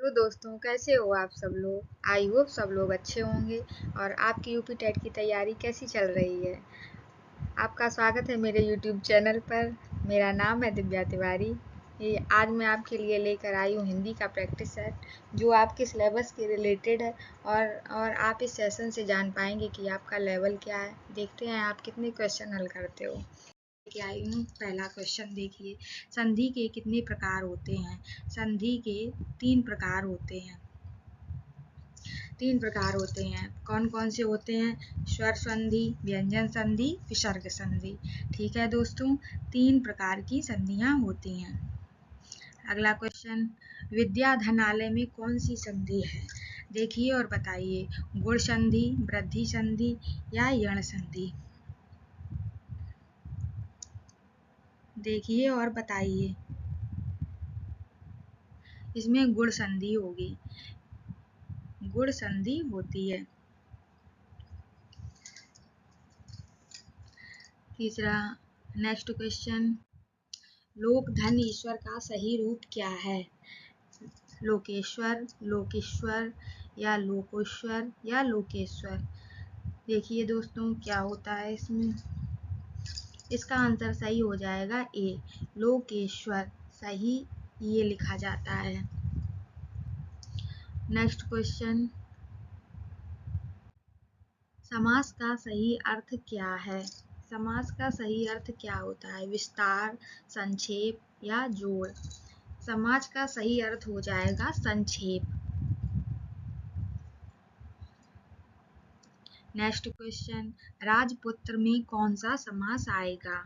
Hello दोस्तों, कैसे हो आप सब लोग। आई होप सब लोग अच्छे होंगे। और आपकी यूपी टेट की तैयारी कैसी चल रही है। आपका स्वागत है मेरे यूट्यूब चैनल पर। मेरा नाम है दिव्या तिवारी। आज मैं आपके लिए लेकर आई हूँ हिंदी का प्रैक्टिस सेट जो आपके सिलेबस के रिलेटेड है। और आप इस सेशन से जान पाएंगे कि आपका लेवल क्या है। देखते हैं आप कितने क्वेश्चन हल करते हो। लेके आई हूँ। पहला क्वेश्चन देखिए, संधि के कितने प्रकार होते हैं। संधि के 3 प्रकार होते हैं। 3 प्रकार होते हैं। कौन कौन से होते हैं। स्वर संधि, व्यंजन संधि, विसर्ग संधि। ठीक है दोस्तों, 3 प्रकार की संधियां होती हैं। अगला क्वेश्चन, विद्याधनालय में कौन सी संधि है। देखिए और बताइए, गुण संधि, वृद्धि संधि या यण संधि। देखिए और बताइए। इसमें गुण संधि होगी, गुण संधि होती है। तीसरा, नेक्स्ट क्वेश्चन, लोक धन ईश्वर का सही रूप क्या है। लोकेश्वर, लोकेश्वर या लोकोश्वर या लोकेश्वर। देखिए दोस्तों क्या होता है इसमें। इसका आंसर सही हो जाएगा ए, लोकेश्वर। सही ये लिखा जाता है। नेक्स्ट क्वेश्चन, समास का सही अर्थ क्या है। समास का सही अर्थ क्या होता है। विस्तार, संक्षेप या जोड़। समास का सही अर्थ हो जाएगा संक्षेप। नेक्स्ट क्वेश्चन, राजपुत्र में कौन सा समास आएगा।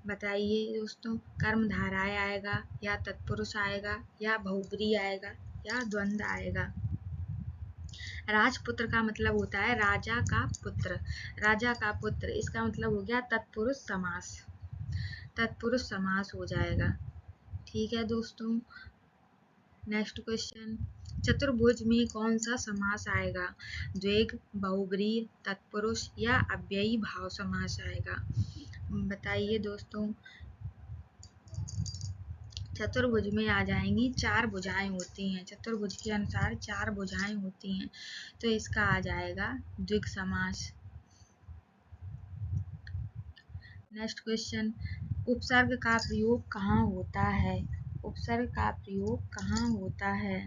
बताइए दोस्तों, कर्मधारय आएगा या तत्पुरुष आएगा या बहुब्री आएगा या द्वंद्व आएगा। राजपुत्र का मतलब होता है राजा का पुत्र। राजा का पुत्र, इसका मतलब हो गया तत्पुरुष समास। तत्पुरुष समास हो जाएगा। ठीक है दोस्तों। नेक्स्ट क्वेश्चन, चतुर्भुज में कौन सा समास आएगा। द्विग, बहुब्री, तत्पुरुष या अव्ययी भाव समास आएगा। बताइए दोस्तों। चतुर्भुज में आ जाएंगी 4 भुजाएं होती हैं। चतुर्भुज के अनुसार 4 भुजाएं होती हैं, तो इसका आ जाएगा द्विग समास। नेक्स्ट क्वेश्चन, उपसर्ग का प्रयोग कहाँ होता है। उपसर्ग का प्रयोग कहाँ होता है।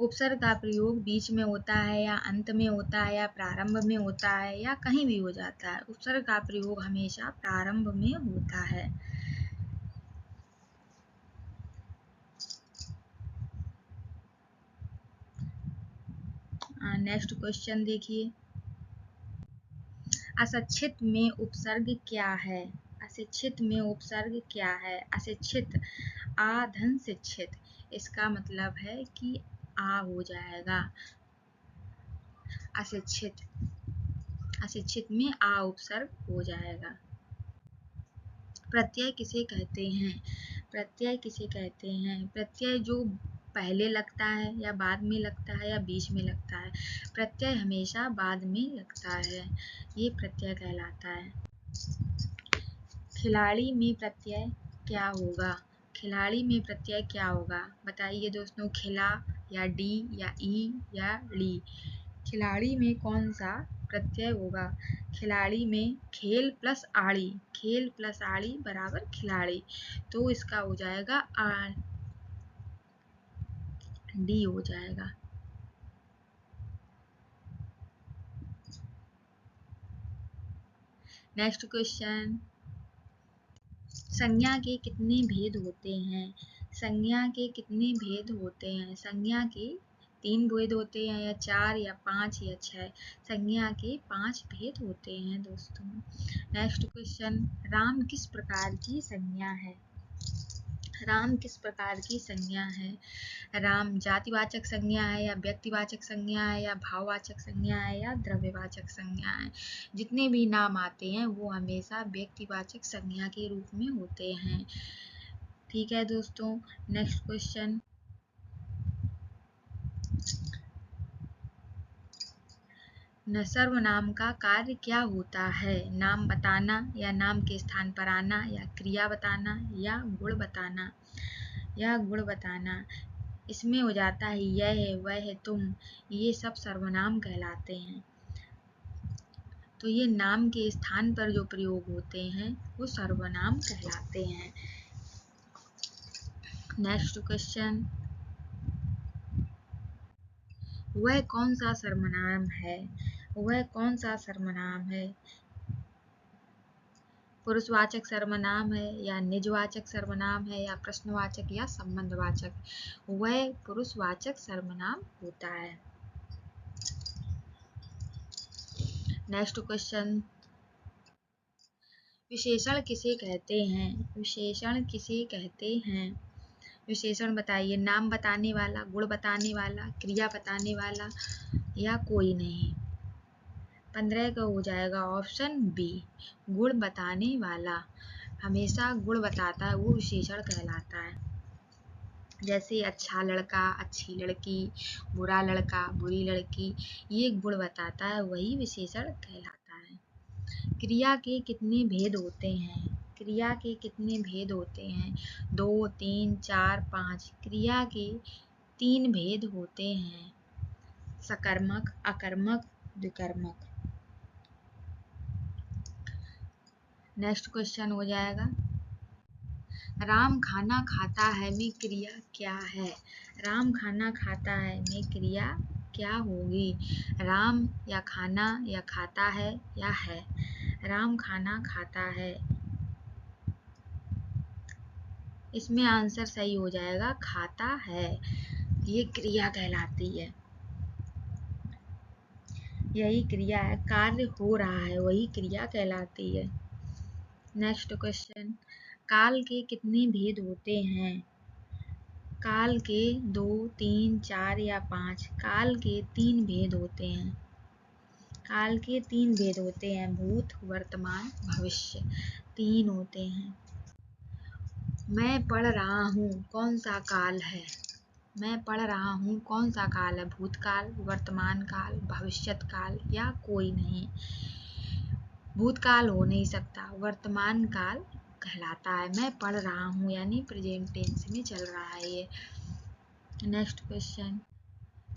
उपसर्ग का प्रयोग बीच में होता है या अंत में होता है या प्रारंभ में होता है या कहीं भी हो जाता है। उपसर्ग का प्रयोग हमेशा प्रारंभ में होता है। नेक्स्ट क्वेश्चन देखिए, अशिक्षित में उपसर्ग क्या है। अशिक्षित में उपसर्ग क्या है। अशिक्षित, आ धन शिक्षित। इसका मतलब है कि आ हो जाएगा। अशिक्षित, अशिक्षित में आ उपसर्ग हो जाएगा। प्रत्यय किसे कहते हैं। प्रत्यय किसे कहते हैं। प्रत्यय जो पहले लगता है या बाद में लगता है या बीच में लगता है। प्रत्यय हमेशा बाद में लगता है, ये प्रत्यय कहलाता है। खिलाड़ी में प्रत्यय क्या होगा। खिलाड़ी में प्रत्यय क्या होगा। बताइए दोस्तों, खिला या डी या ई या ड़ी। खिलाड़ी में कौन सा प्रत्यय होगा। खिलाड़ी में खेल प्लस आड़ी, खेल प्लस आड़ी बराबर खिलाड़ी, तो इसका हो जाएगा आ, डी हो जाएगा। नेक्स्ट क्वेश्चन, संज्ञा के कितने भेद होते हैं। संज्ञा के कितने भेद होते हैं। संज्ञा के 3 भेद होते हैं या 4 या 5 या 6। संज्ञा के 5 भेद होते हैं दोस्तों। नेक्स्ट क्वेश्चन, राम किस प्रकार की संज्ञा है। राम किस प्रकार की संज्ञा है। राम जातिवाचक संज्ञा है या व्यक्तिवाचक संज्ञा है या भाववाचक संज्ञा है या द्रव्यवाचक संज्ञा है। जितने भी नाम आते हैं वो हमेशा व्यक्तिवाचक संज्ञा के रूप में होते हैं। ठीक है दोस्तों। नेक्स्ट क्वेश्चन, न सर्वनाम का कार्य क्या होता है? नाम बताना या नाम के स्थान पर आना या क्रिया बताना या गुण बताना या गुण बताना। इसमें हो जाता है यह है, वह है, तुम, ये सब सर्वनाम कहलाते हैं। तो ये नाम के स्थान पर जो प्रयोग होते हैं वो सर्वनाम कहलाते हैं। नेक्स्ट क्वेश्चन, वह कौन सा सर्वनाम है? वह कौन सा सर्वनाम है? पुरुषवाचक सर्वनाम है या निजवाचक सर्वनाम है या प्रश्नवाचक या संबंधवाचक? वह पुरुषवाचक सर्वनाम होता है। नेक्स्ट क्वेश्चन, विशेषण किसे कहते हैं? विशेषण किसे कहते हैं? विशेषण बताइए। नाम बताने वाला, गुण बताने वाला, क्रिया बताने वाला या कोई नहीं। 15 का हो जाएगा ऑप्शन बी, गुण बताने वाला। हमेशा गुण बताता है वो विशेषण कहलाता है। जैसे अच्छा लड़का, अच्छी लड़की, बुरा लड़का, बुरी लड़की, ये गुण बताता है, वही विशेषण कहलाता है। क्रिया के कितने भेद होते हैं? क्रिया के कितने भेद होते हैं? 2, 3, 4, 5। क्रिया के 3 भेद होते हैं, सकर्मक, अकर्मक, विकर्मक। नेक्स्ट क्वेश्चन हो जाएगा, राम खाना खाता है में क्रिया क्या है? राम खाना खाता है में क्रिया क्या होगी? राम या खाना या खाता है या है? राम खाना खाता है, इसमें आंसर सही हो जाएगा खाता है। ये क्रिया कहलाती है, यही क्रिया है, कार्य हो रहा है वही क्रिया कहलाती है। नेक्स्ट क्वेश्चन, काल के कितने भेद होते हैं? काल के 2, 3, 4 या 5। काल के 3 भेद होते हैं। काल के 3 भेद होते हैं, भूत, वर्तमान, भविष्य, 3 होते हैं। मैं पढ़ रहा हूँ कौन सा काल है? मैं पढ़ रहा हूँ कौन सा काल है? भूतकाल, वर्तमान काल, भविष्यत काल या कोई नहीं। भूतकाल हो नहीं सकता, वर्तमान काल कहलाता है। मैं पढ़ रहा हूँ यानी प्रेजेंट टेंस में चल रहा है ये। नेक्स्ट क्वेश्चन,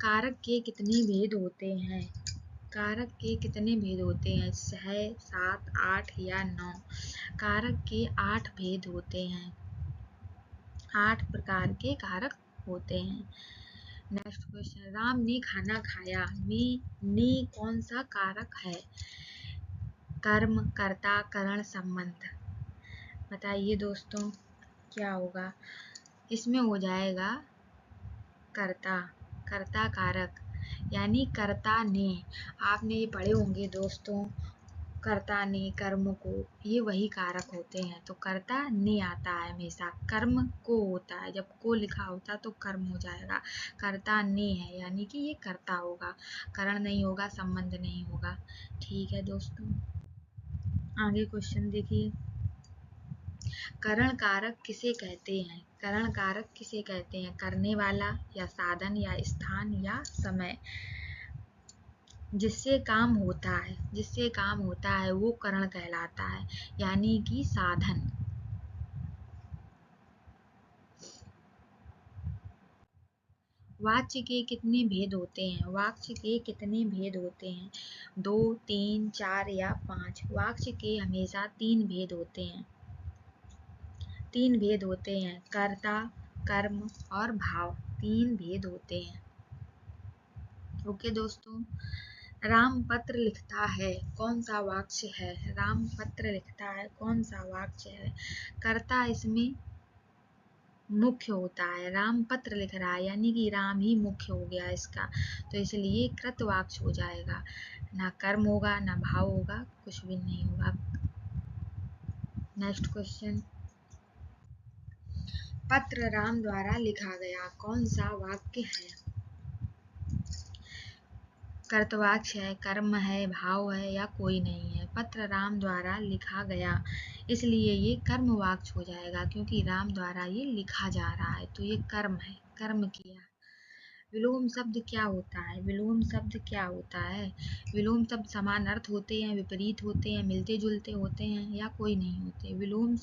कारक के कितने भेद होते हैं? कारक के कितने भेद होते हैं? 6, 7, 8 या 9। कारक के 8 भेद होते हैं, 8 प्रकार के कारक होते हैं। नेक्स्ट क्वेश्चन, राम ने खाना खाया में ने कौन सा कारक है? कर्म, कर्ता, करण, संबंध। बताइए दोस्तों क्या होगा? इसमें हो जाएगा कर्ता, कर्ता कारक, यानी कर्ता ने। आपने ये पढ़े होंगे दोस्तों, कर्ता ने, कर्म को, ये वही कारक होते हैं। तो कर्ता ने आता है हमेशा, कर्म को होता है, जब को लिखा होता तो कर्म हो जाएगा। कर्ता ने है यानी कि ये कर्ता होगा, करण नहीं होगा, संबंध नहीं होगा। ठीक है दोस्तों, आगे क्वेश्चन देखिए, करण कारक किसे कहते हैं? करण कारक किसे कहते हैं? करने वाला या साधन या स्थान या समय। जिससे काम होता है, जिससे काम होता है वो करण कहलाता है, यानी कि साधन। वाच्य के कितने भेद होते हैं? वाच्य के कितने भेद होते हैं? 2, 3, 4 या 5। वाच्य के हमेशा 3 भेद होते हैं, 3 भेद होते हैं, कर्ता, कर्म और भाव, 3 भेद होते हैं। ओके दोस्तों, राम पत्र लिखता है कौन सा वाक्य है? राम पत्र लिखता है कौन सा वाक्य है? कर्ता इसमें मुख्य होता है, राम पत्र लिख रहा है यानी कि राम ही मुख्य हो गया इसका, तो इसलिए कृतवाक्य हो जाएगा। ना कर्म होगा ना भाव होगा, कुछ भी नहीं होगा। नेक्स्ट क्वेश्चन, पत्र राम द्वारा लिखा गया कौन सा वाक्य है? कर्तवाक्य है, कर्म है, भाव है या कोई नहीं है। पत्र राम द्वारा लिखा गया, इसलिए ये कर्म वाक्य हो जाएगा, क्योंकि राम द्वारा ये लिखा जा रहा है, तो ये कर्म है, कर्म किया। विलोम शब्द क्या होता है? विलोम शब्द क्या होता है? विलोम शब्द समान अर्थ होते हैं, विपरीत होते हैं, मिलते जुलते होते हैं या कोई नहीं होते? विलोम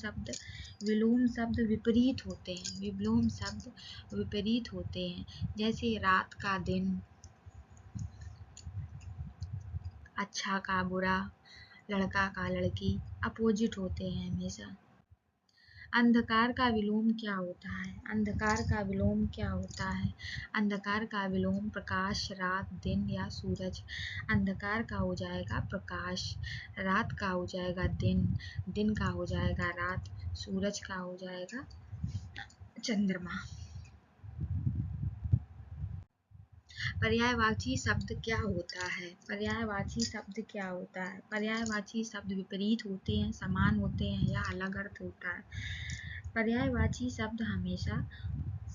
शब्द विपरीत होते हैं। विलोम शब्द विपरीत होते हैं, जैसे रात का दिन, अच्छा का बुरा, लड़का का लड़की, अपोजिट होते हैं हमेशा। अंधकार का विलोम क्या होता है? अंधकार का विलोम क्या होता है? अंधकार का विलोम प्रकाश, रात, दिन या सूरज। अंधकार का हो जाएगा प्रकाश, रात का हो जाएगा दिन, दिन का हो जाएगा रात, सूरज का हो जाएगा चंद्रमा। पर्यायवाची शब्द क्या होता है? पर्यायवाची शब्द क्या होता है? पर्यायवाची शब्द विपरीत होते हैं, समान होते हैं या अलग अर्थ होता है? पर्यायवाची शब्द हमेशा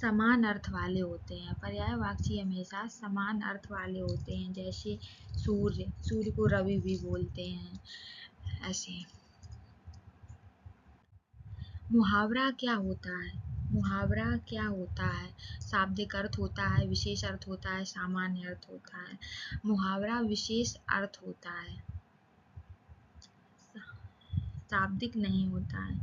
समान अर्थ वाले होते हैं। पर्यायवाची हमेशा समान अर्थ वाले होते हैं, जैसे सूर्य, सूर्य को रवि भी बोलते हैं, ऐसे। मुहावरा क्या होता है? मुहावरा क्या होता है? शाब्दिक अर्थ होता है, विशेष अर्थ होता है, सामान्य अर्थ होता है। मुहावरा विशेष अर्थ होता है, शाब्दिक नहीं होता है,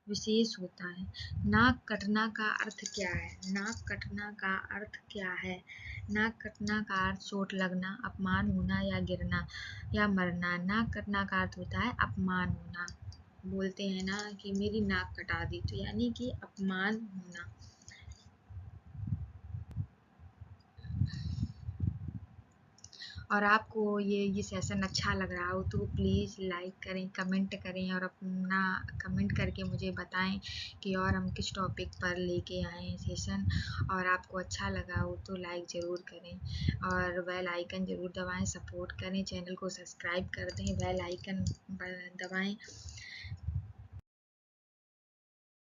विशेष होता है। नाक कटना का अर्थ क्या है? नाक कटना का अर्थ क्या है? नाक कटना का अर्थ चोट लगना, अपमान होना या गिरना या मरना। नाक कटना का अर्थ होता है अपमान होना। बोलते हैं ना कि मेरी नाक कटा दी, तो यानी कि अपमान होना। और आपको ये सेशन अच्छा लग रहा हो तो प्लीज़ लाइक करें, कमेंट करें और अपना कमेंट करके मुझे बताएं कि और हम किस टॉपिक पर लेके आएँ सेशन। और आपको अच्छा लगा हो तो लाइक ज़रूर करें और बेल आइकन ज़रूर दबाएं, सपोर्ट करें, चैनल को सब्सक्राइब कर दें, बेल आइकन दबाएं